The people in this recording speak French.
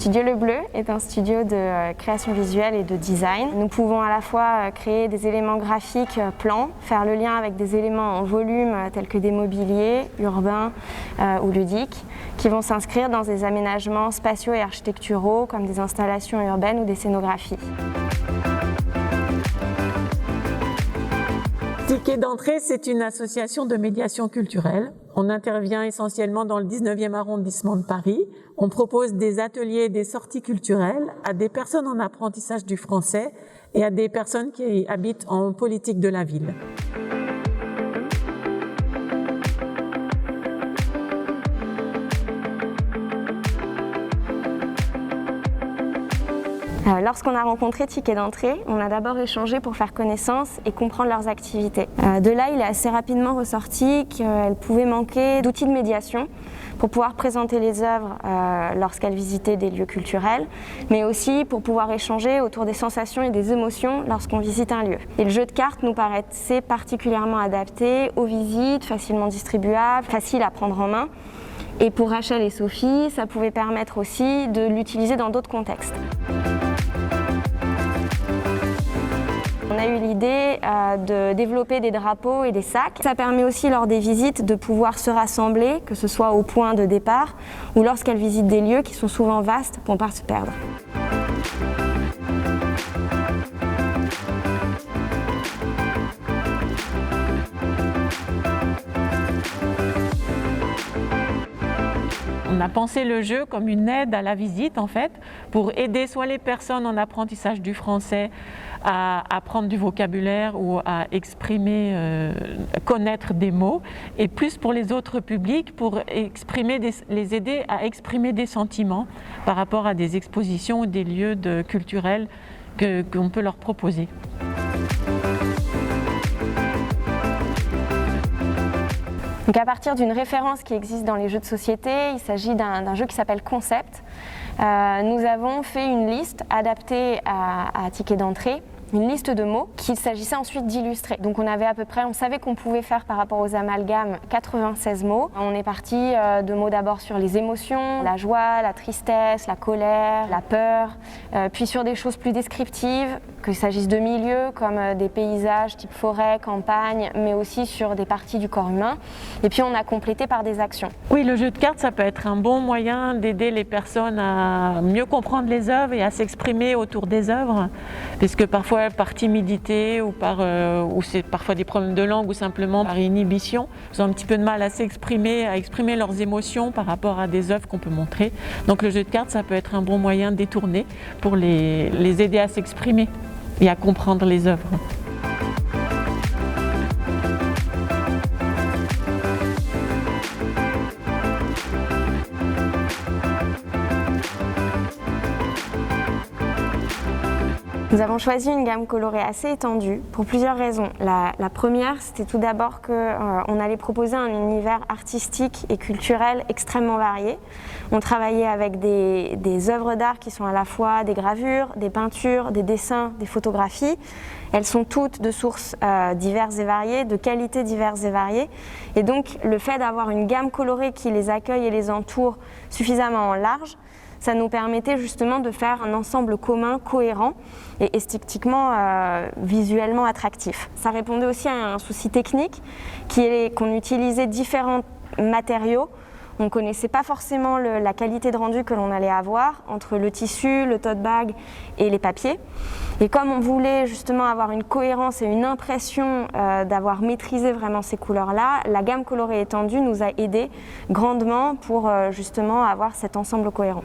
studio Le Bleu est un studio de création visuelle et de design. Nous pouvons à la fois créer des éléments graphiques plans, faire le lien avec des éléments en volume tels que des mobiliers, urbains ou ludiques, qui vont s'inscrire dans des aménagements spatiaux et architecturaux comme des installations urbaines ou des scénographies. Ticket d'entrée, c'est une association de médiation culturelle. On intervient essentiellement dans le 19e arrondissement de Paris. On propose des ateliers et des sorties culturelles à des personnes en apprentissage du français et à des personnes qui habitent en politique de la ville. Lorsqu'on a rencontré Ticket d'entrée, on a d'abord échangé pour faire connaissance et comprendre leurs activités. De là, il est assez rapidement ressorti qu'elles pouvaient manquer d'outils de médiation pour pouvoir présenter les œuvres lorsqu'elles visitaient des lieux culturels, mais aussi pour pouvoir échanger autour des sensations et des émotions lorsqu'on visite un lieu. Et le jeu de cartes nous paraissait particulièrement adapté aux visites, facilement distribuable, facile à prendre en main. Et pour Rachel et Sophie, ça pouvait permettre aussi de l'utiliser dans d'autres contextes. On a eu l'idée de développer des drapeaux et des sacs. Ça permet aussi lors des visites de pouvoir se rassembler, que ce soit au point de départ ou lorsqu'elles visitent des lieux qui sont souvent vastes pour ne pas se perdre. On a pensé le jeu comme une aide à la visite en fait, pour aider soit les personnes en apprentissage du français à apprendre du vocabulaire ou à exprimer, connaître des mots, et plus pour les autres publics pour les aider à exprimer des sentiments par rapport à des expositions ou des lieux culturels qu'on peut leur proposer. Donc à partir d'une référence qui existe dans les jeux de société, il s'agit d'un jeu qui s'appelle Concept. Nous avons fait une liste adaptée à Ticket d'entrée, une liste de mots qu'il s'agissait ensuite d'illustrer. Donc on savait qu'on pouvait faire par rapport aux amalgames 96 mots. On est parti de mots d'abord sur les émotions, la joie, la tristesse, la colère, la peur, puis sur des choses plus descriptives, qu'il s'agisse de milieux comme des paysages type forêt, campagne, mais aussi sur des parties du corps humain. Et puis on a complété par des actions. Oui, le jeu de cartes, ça peut être un bon moyen d'aider les personnes à mieux comprendre les œuvres et à s'exprimer autour des œuvres, puisque parfois par timidité ou c'est parfois des problèmes de langue ou simplement par inhibition, ils ont un petit peu de mal à s'exprimer, à exprimer leurs émotions par rapport à des œuvres qu'on peut montrer. Donc le jeu de cartes, ça peut être un bon moyen détourné pour les aider à s'exprimer et à comprendre les œuvres. Nous avons choisi une gamme colorée assez étendue pour plusieurs raisons. La première, c'était tout d'abord qu'on allait proposer un univers artistique et culturel extrêmement varié. On travaillait avec des œuvres d'art qui sont à la fois des gravures, des peintures, des dessins, des photographies. Elles sont toutes de sources diverses et variées, de qualités diverses et variées. Et donc le fait d'avoir une gamme colorée qui les accueille et les entoure suffisamment large, ça nous permettait justement de faire un ensemble commun, cohérent et esthétiquement, visuellement attractif. Ça répondait aussi à un souci technique qu'on utilisait différents matériaux. On ne connaissait pas forcément la qualité de rendu que l'on allait avoir entre le tissu, le tote bag et les papiers. Et comme on voulait justement avoir une cohérence et une impression d'avoir maîtrisé vraiment ces couleurs-là, la gamme colorée étendue nous a aidés grandement pour justement avoir cet ensemble cohérent.